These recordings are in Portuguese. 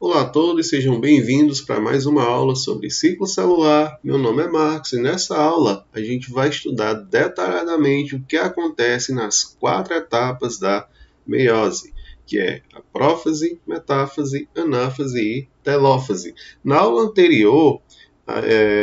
Olá a todos, sejam bem-vindos para mais uma aula sobre ciclo celular. Meu nome é Marcos e nessa aula a gente vai estudar detalhadamente o que acontece nas 4 etapas da meiose, que é a prófase, metáfase, anáfase e telófase. Na aula anterior,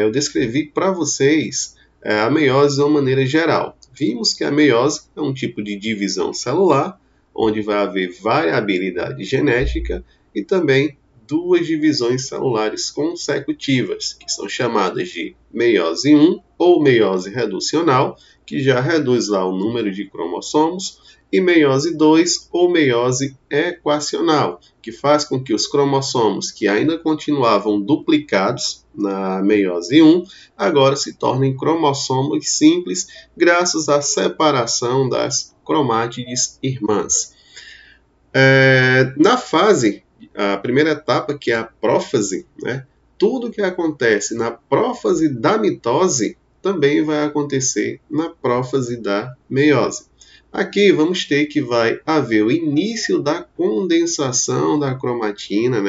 eu descrevi para vocês a meiose de uma maneira geral. Vimos que a meiose é um tipo de divisão celular, onde vai haver variabilidade genética e também duas divisões celulares consecutivas, que são chamadas de meiose 1 ou meiose reducional, que já reduz lá o número de cromossomos, e meiose 2 ou meiose equacional, que faz com que os cromossomos que ainda continuavam duplicados na meiose 1, agora se tornem cromossomos simples, graças à separação das cromátides irmãs. A primeira etapa, que é a prófase, tudo que acontece na prófase da mitose também vai acontecer na prófase da meiose. Aqui vamos ter que vai haver o início da condensação da cromatina,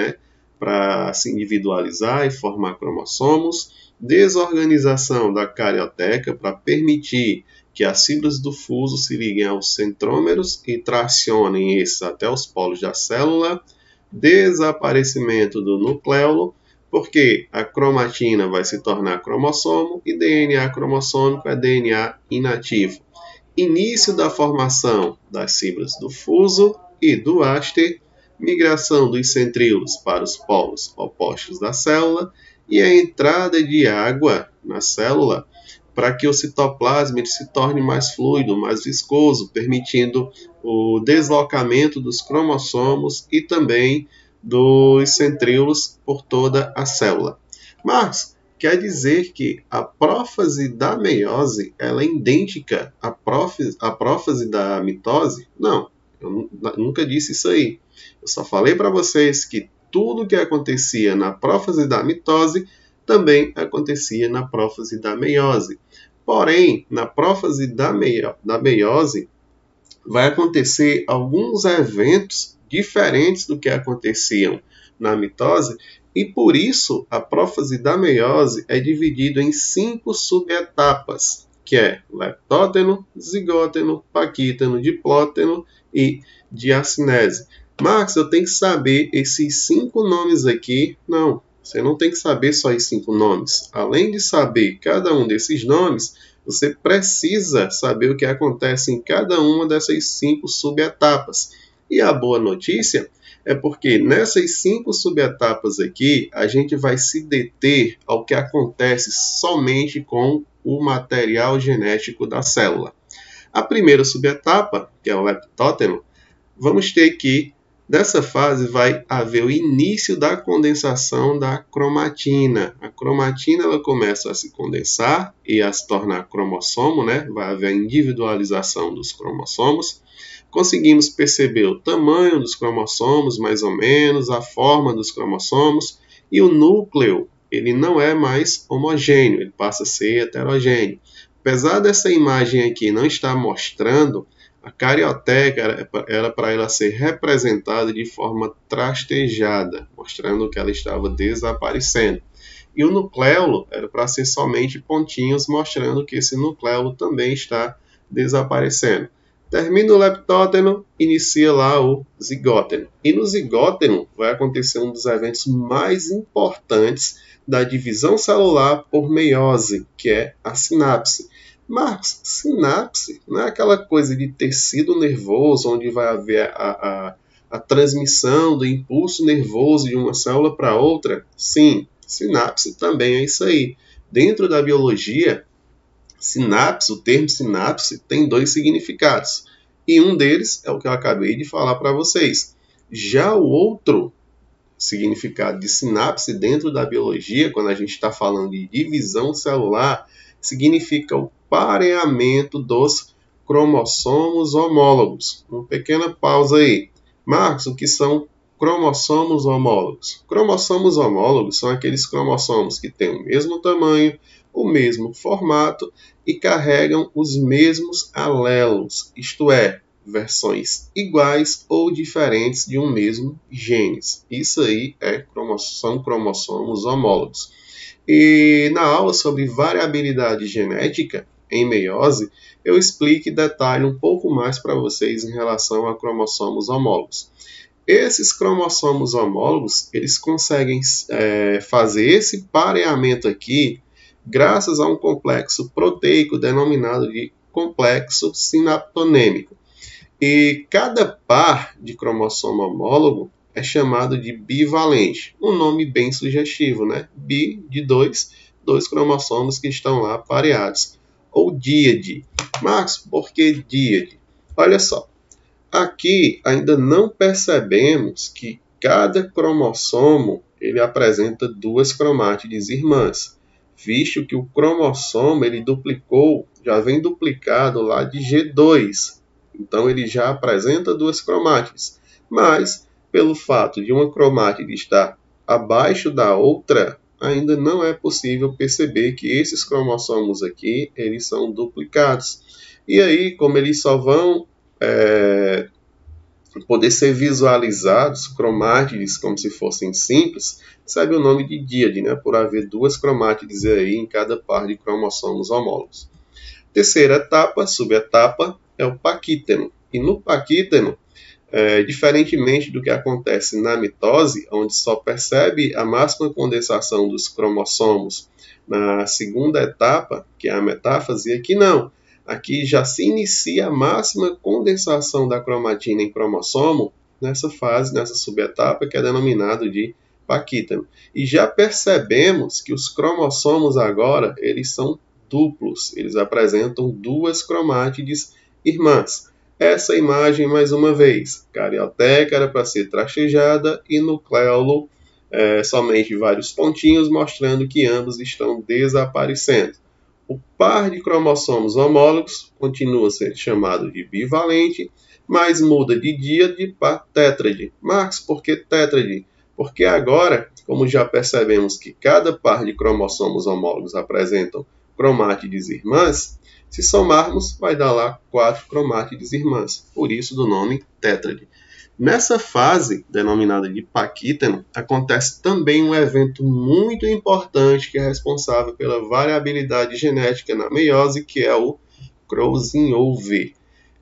para se individualizar e formar cromossomos, desorganização da carioteca para permitir que as fibras do fuso se liguem aos centrômeros e tracionem esses até os polos da célula, desaparecimento do nucleolo, porque a cromatina vai se tornar cromossomo e DNA cromossômico é DNA inativo. Início da formação das fibras do fuso e do áster, migração dos centríolos para os polos opostos da célula e a entrada de água na célula para que o citoplasma se torne mais fluido, mais viscoso, permitindo o deslocamento dos cromossomos e também dos centríolos por toda a célula. Mas quer dizer que a prófase da meiose ela é idêntica à prófase da mitose? Não, eu nunca disse isso aí. Eu só falei para vocês que tudo que acontecia na prófase da mitose também acontecia na prófase da meiose. Porém, na prófase da meiose, vai acontecer alguns eventos diferentes do que aconteciam na mitose, e por isso a prófase da meiose é dividida em 5 subetapas, que é leptóteno, zigóteno, paquíteno, diplóteno e diacinese. Marcos, eu tenho que saber esses 5 nomes aqui? Não. Você não tem que saber só os 5 nomes. Além de saber cada um desses nomes, você precisa saber o que acontece em cada uma dessas 5 subetapas. E a boa notícia é porque nessas 5 subetapas aqui, a gente vai se deter ao que acontece somente com o material genético da célula. A primeira subetapa, que é o leptóteno, vamos ter que nessa fase vai haver o início da condensação da cromatina. A cromatina ela começa a se condensar e a se tornar cromossomo, Vai haver a individualização dos cromossomos. Conseguimos perceber o tamanho dos cromossomos, mais ou menos, a forma dos cromossomos, e o núcleo ele não é mais homogêneo, ele passa a ser heterogêneo. Apesar dessa imagem aqui não estar mostrando, a carioteca era para ela ser representada de forma trastejada, mostrando que ela estava desaparecendo. E o nucleolo era para ser somente pontinhos, mostrando que esse nucleolo também está desaparecendo. Termina o leptóteno, inicia lá o zigóteno. E no zigóteno vai acontecer um dos eventos mais importantes da divisão celular por meiose, que é a sinapse. Mas sinapse não é aquela coisa de tecido nervoso, onde vai haver a transmissão do impulso nervoso de uma célula para outra? Sim, sinapse também é isso aí. Dentro da biologia, sinapse, o termo sinapse tem 2 significados. E um deles é o que eu acabei de falar para vocês. Já o outro significado de sinapse dentro da biologia, quando a gente está falando de divisão celular, significa o pareamento dos cromossomos homólogos. Uma pequena pausa aí. Marcos, o que são cromossomos homólogos? Cromossomos homólogos são aqueles cromossomos que têm o mesmo tamanho, o mesmo formato e carregam os mesmos alelos, isto é, versões iguais ou diferentes de um mesmo gene. Isso aí são cromossomos homólogos. E na aula sobre variabilidade genética em meiose, eu explico e detalho um pouco mais para vocês em relação a cromossomos homólogos. Esses cromossomos homólogos, eles conseguem fazer esse pareamento aqui graças a um complexo proteico denominado de complexo sinaptonêmico. E cada par de cromossomo homólogo é chamado de bivalente. Um nome bem sugestivo, né? Bi de dois cromossomos que estão lá pareados. Ou díade. Mas por que díade? Olha só. Aqui ainda não percebemos que cada cromossomo ele apresenta duas cromátides irmãs, visto que o cromossomo ele duplicou, já vem duplicado lá de G2. Então ele já apresenta duas cromátides. Mas, pelo fato de uma cromátide estar abaixo da outra, ainda não é possível perceber que esses cromossomos aqui eles são duplicados. E aí, como eles só vão poder ser visualizados, cromátides, como se fossem simples, recebe o nome de díade, né, por haver duas cromátides aí em cada par de cromossomos homólogos. Terceira etapa, subetapa, é o paquíteno. E no paquíteno, diferentemente do que acontece na mitose, onde só percebe a máxima condensação dos cromossomos na segunda etapa, que é a metáfase, aqui não. Aqui já se inicia a máxima condensação da cromatina em cromossomo nessa fase, nessa subetapa, que é denominado de paquíteno. E já percebemos que os cromossomos agora, eles são duplos, eles apresentam duas cromátides irmãs. Essa imagem, mais uma vez, carioteca era para ser trachejada e nucleolo somente vários pontinhos, mostrando que ambos estão desaparecendo. O par de cromossomos homólogos continua a ser chamado de bivalente, mas muda de díade para tétrade. Marcos, por que tétrade? Porque agora, como já percebemos que cada par de cromossomos homólogos apresentam cromátides irmãs, se somarmos, vai dar lá 4 cromátides irmãs, por isso do nome tétrade. Nessa fase, denominada de paquíteno, acontece também um evento muito importante que é responsável pela variabilidade genética na meiose, que é o crossing over.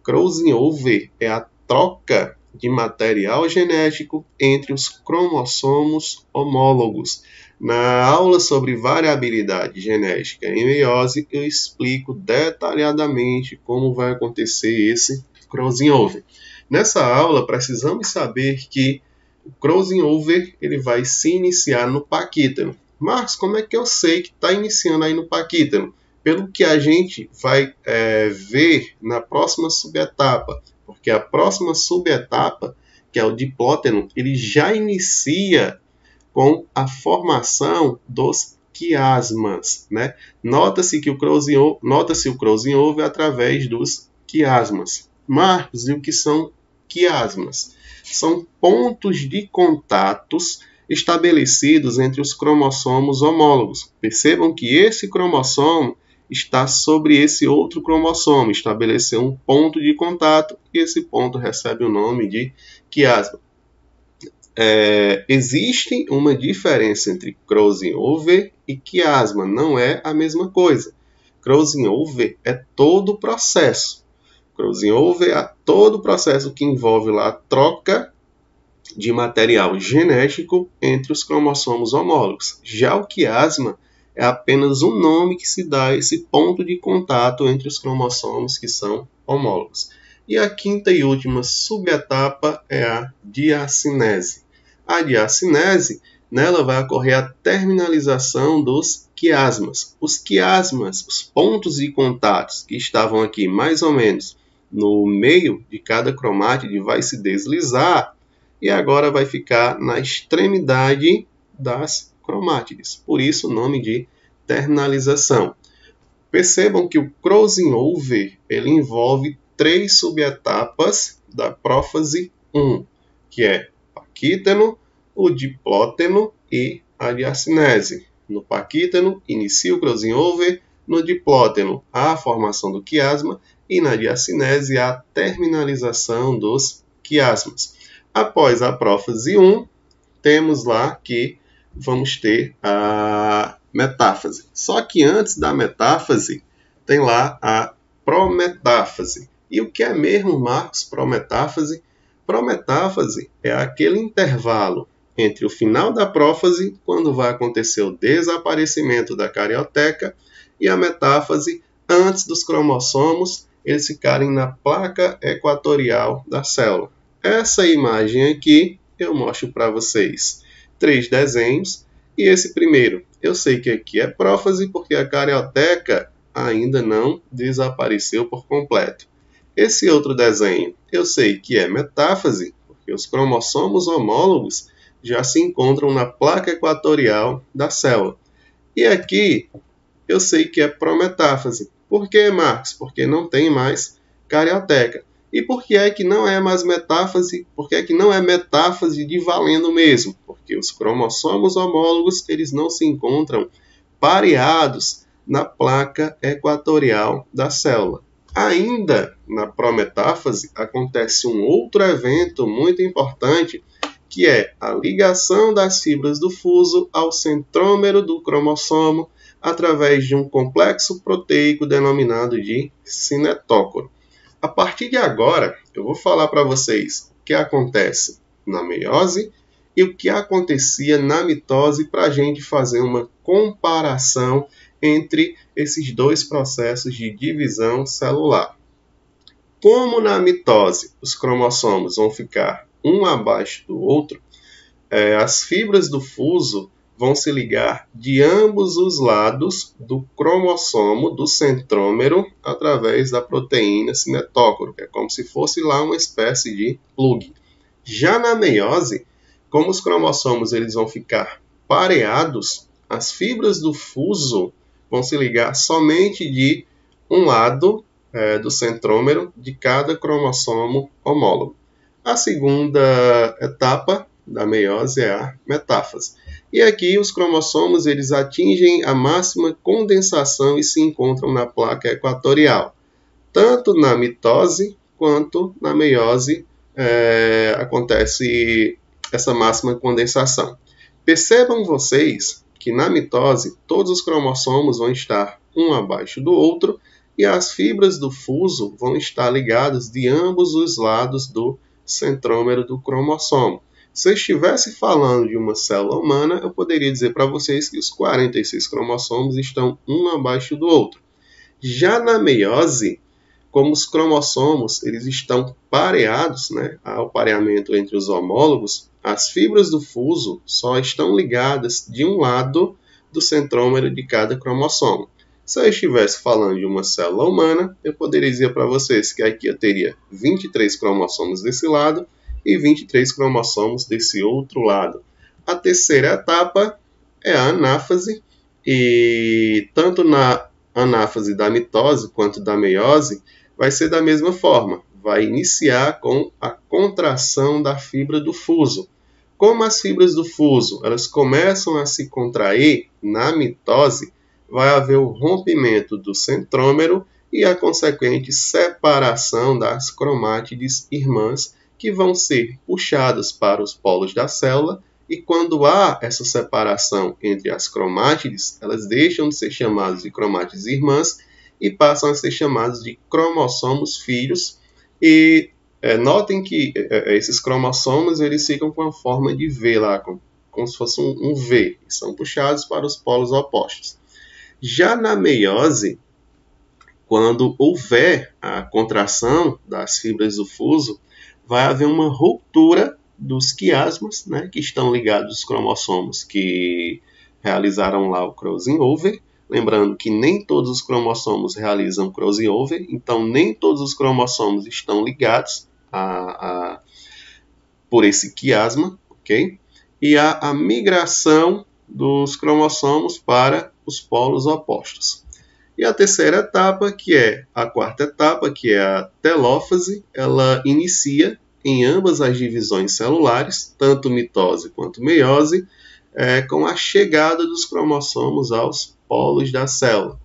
Crossing over é a troca de material genético entre os cromossomos homólogos. Na aula sobre variabilidade genética em meiose, eu explico detalhadamente como vai acontecer esse crossing over. Nessa aula, precisamos saber que o crossing over ele vai se iniciar no paquíteno. Marcos, como é que eu sei que está iniciando aí no paquíteno? Pelo que a gente vai ver na próxima subetapa, porque a próxima subetapa, que é o diplóteno, ele já inicia com a formação dos quiasmas, né? Nota-se o crossing over através dos quiasmas. Marcos, e o que são quiasmas? São pontos de contatos estabelecidos entre os cromossomos homólogos. Percebam que esse cromossomo está sobre esse outro cromossomo, estabeleceu um ponto de contato e esse ponto recebe o nome de quiasma. Existe uma diferença entre crossing over e quiasma, não é a mesma coisa. Crossing over é todo o processo. Crossing over é todo o processo que envolve lá a troca de material genético entre os cromossomos homólogos. Já o quiasma é apenas um nome que se dá a esse ponto de contato entre os cromossomos que são homólogos. E a quinta e última subetapa é a diacinese. A diacinese, nela vai ocorrer a terminalização dos quiasmas. Os quiasmas, os pontos de contatos que estavam aqui mais ou menos no meio de cada cromátide, vai se deslizar e agora vai ficar na extremidade das cromátides. Por isso o nome de terminalização. Percebam que o crossing over ele envolve 3 subetapas da prófase 1, que é paquíteno, o diplóteno e a diacinese. No paquíteno, inicia o crossing over, No diplóteno, a formação do quiasma e na diacinese, a terminalização dos quiasmas. Após a prófase 1, temos lá que vamos ter a metáfase. Só que antes da metáfase, tem lá a prometáfase. E o que é mesmo, Marcos, prometáfase? Prometáfase é aquele intervalo entre o final da prófase, quando vai acontecer o desaparecimento da carioteca, e a metáfase, antes dos cromossomos eles ficarem na placa equatorial da célula. Essa imagem aqui eu mostro para vocês 3 desenhos, e esse primeiro, eu sei que aqui é prófase porque a carioteca ainda não desapareceu por completo. Esse outro desenho, eu sei que é metáfase, porque os cromossomos homólogos já se encontram na placa equatorial da célula. E aqui, eu sei que é prometáfase. Por que, Marcos? Porque não tem mais carioteca. E por que é que não é mais metáfase? Por que é que não é metáfase de valendo mesmo? Porque os cromossomos homólogos, eles não se encontram pareados na placa equatorial da célula. Ainda na prometáfase, acontece um outro evento muito importante, que é a ligação das fibras do fuso ao centrômero do cromossomo através de um complexo proteico denominado de cinetócoro. A partir de agora, eu vou falar para vocês o que acontece na meiose e o que acontecia na mitose para a gente fazer uma comparação entre esses dois processos de divisão celular. Como na mitose os cromossomos vão ficar um abaixo do outro, as fibras do fuso vão se ligar de ambos os lados do cromossomo do centrômero através da proteína cinetócoro, que é como se fosse lá uma espécie de plug. Já na meiose, como os cromossomos eles vão ficar pareados, as fibras do fuso vão se ligar somente de um lado do centrômero de cada cromossomo homólogo. A segunda etapa da meiose é a metáfase. E aqui os cromossomos eles atingem a máxima condensação e se encontram na placa equatorial. Tanto na mitose quanto na meiose acontece essa máxima condensação. Percebam vocês que na mitose todos os cromossomos vão estar um abaixo do outro e as fibras do fuso vão estar ligadas de ambos os lados do centrômero do cromossomo. Se eu estivesse falando de uma célula humana, eu poderia dizer para vocês que os 46 cromossomos estão um abaixo do outro. Já na meiose, como os cromossomos eles estão pareados, há o pareamento entre os homólogos, as fibras do fuso só estão ligadas de um lado do centrômero de cada cromossomo. Se eu estivesse falando de uma célula humana, eu poderia dizer para vocês que aqui eu teria 23 cromossomos desse lado e 23 cromossomos desse outro lado. A terceira etapa é a anáfase, e tanto na anáfase da mitose quanto da meiose vai ser da mesma forma. Vai iniciar com a contração da fibra do fuso. Como as fibras do fuso elas começam a se contrair na mitose, vai haver o rompimento do centrômero e a consequente separação das cromátides irmãs, que vão ser puxadas para os polos da célula, e quando há essa separação entre as cromátides, elas deixam de ser chamadas de cromátides irmãs e passam a ser chamadas de cromossomos filhos. E notem que esses cromossomos eles ficam com a forma de V lá, como se fosse um V, e são puxados para os polos opostos. Já na meiose, quando houver a contração das fibras do fuso, vai haver uma ruptura dos quiasmas, que estão ligados aos cromossomos que realizaram lá o crossing over. Lembrando que nem todos os cromossomos realizam crossing over, então nem todos os cromossomos estão ligados por esse quiasma, ok? E há a migração dos cromossomos para os polos opostos. E a terceira etapa, que é a quarta etapa, que é a telófase, ela inicia em ambas as divisões celulares, tanto mitose quanto meiose, com a chegada dos cromossomos aos polos da célula.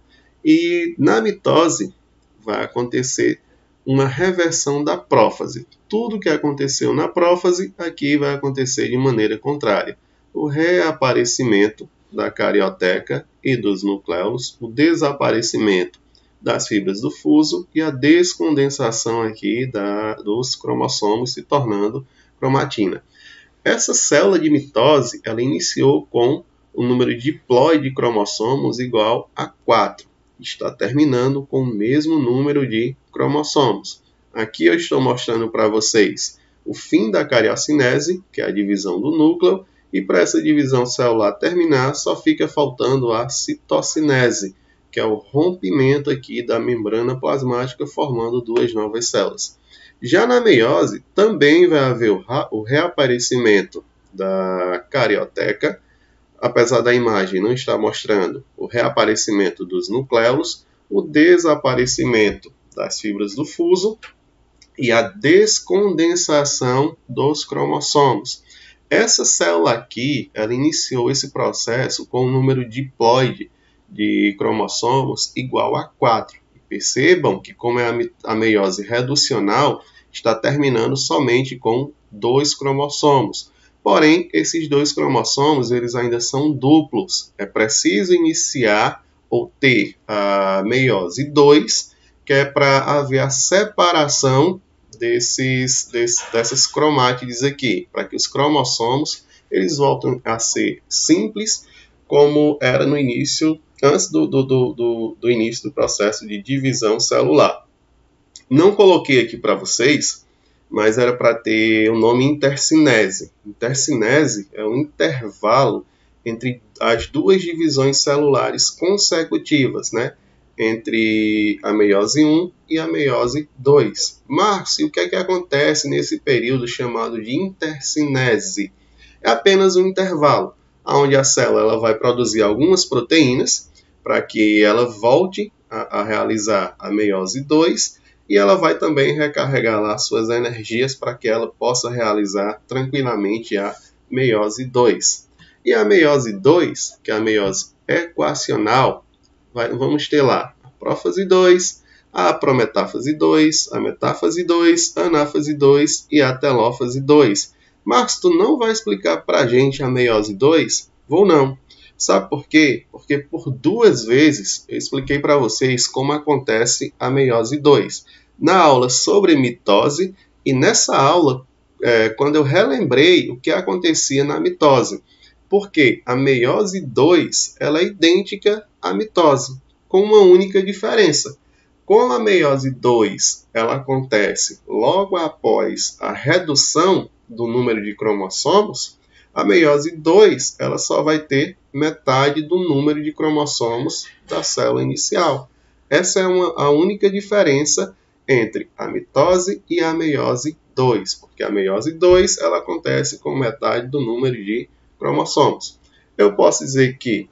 E na mitose vai acontecer uma reversão da prófase. Tudo que aconteceu na prófase, aqui vai acontecer de maneira contrária. O reaparecimento da carioteca e dos nucleolos, o desaparecimento das fibras do fuso e a descondensação aqui dos cromossomos se tornando cromatina. Essa célula de mitose ela iniciou com o número diploide de cromossomos igual a 4. Está terminando com o mesmo número de cromossomos. Aqui eu estou mostrando para vocês o fim da cariocinese, que é a divisão do núcleo, e para essa divisão celular terminar, só fica faltando a citocinese, que é o rompimento aqui da membrana plasmática formando duas novas células. Já na meiose, também vai haver o reaparecimento da carioteca, apesar da imagem não estar mostrando o reaparecimento dos nucleolos, o desaparecimento das fibras do fuso e a descondensação dos cromossomos. Essa célula aqui, ela iniciou esse processo com o número diploide de cromossomos igual a 4. Percebam que, como é a meiose reducional, está terminando somente com 2 cromossomos. Porém, esses 2 cromossomos eles ainda são duplos. É preciso iniciar ou ter a meiose 2, que é para haver a separação dessas cromátides aqui, para que os cromossomos eles voltem a ser simples, como era no início, antes do início do processo de divisão celular. Não coloquei aqui para vocês, mas era para ter o nome intercinese. Intercinese é um intervalo entre as duas divisões celulares consecutivas, né? Entre a meiose 1 e a meiose 2. Márcio, o que é que acontece nesse período chamado de intercinese? É apenas um intervalo, onde a célula ela vai produzir algumas proteínas para que ela volte a realizar a meiose 2 e ela vai também recarregar lá suas energias para que ela possa realizar tranquilamente a meiose 2. E a meiose 2, que é a meiose equacional, vamos ter lá a prófase 2, a prometáfase 2, a metáfase 2, a anáfase 2 e a telófase 2. Marcos, tu não vai explicar para a gente a meiose 2? Vou não. Sabe por quê? Porque por 2 vezes eu expliquei para vocês como acontece a meiose 2. Na aula sobre mitose e nessa aula, quando eu relembrei o que acontecia na mitose. Porque a meiose 2 ela é idêntica à mitose, com uma única diferença. Como a meiose 2 ela acontece logo após a redução do número de cromossomos, a meiose 2 ela só vai ter metade do número de cromossomos da célula inicial. Essa é a única diferença entre a mitose e a meiose 2, porque a meiose 2 ela acontece com metade do número de cromossomos. Eu posso dizer que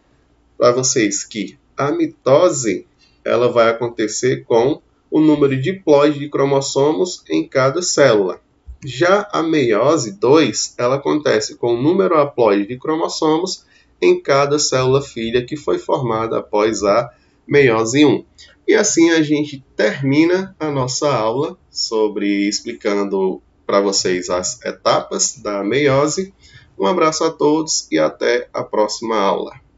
para vocês que a mitose ela vai acontecer com o número diploide de cromossomos em cada célula. Já a meiose 2 ela acontece com o número haploide de cromossomos em cada célula filha que foi formada após a meiose 1. E assim a gente termina a nossa aula explicando para vocês as etapas da meiose. Um abraço a todos e até a próxima aula.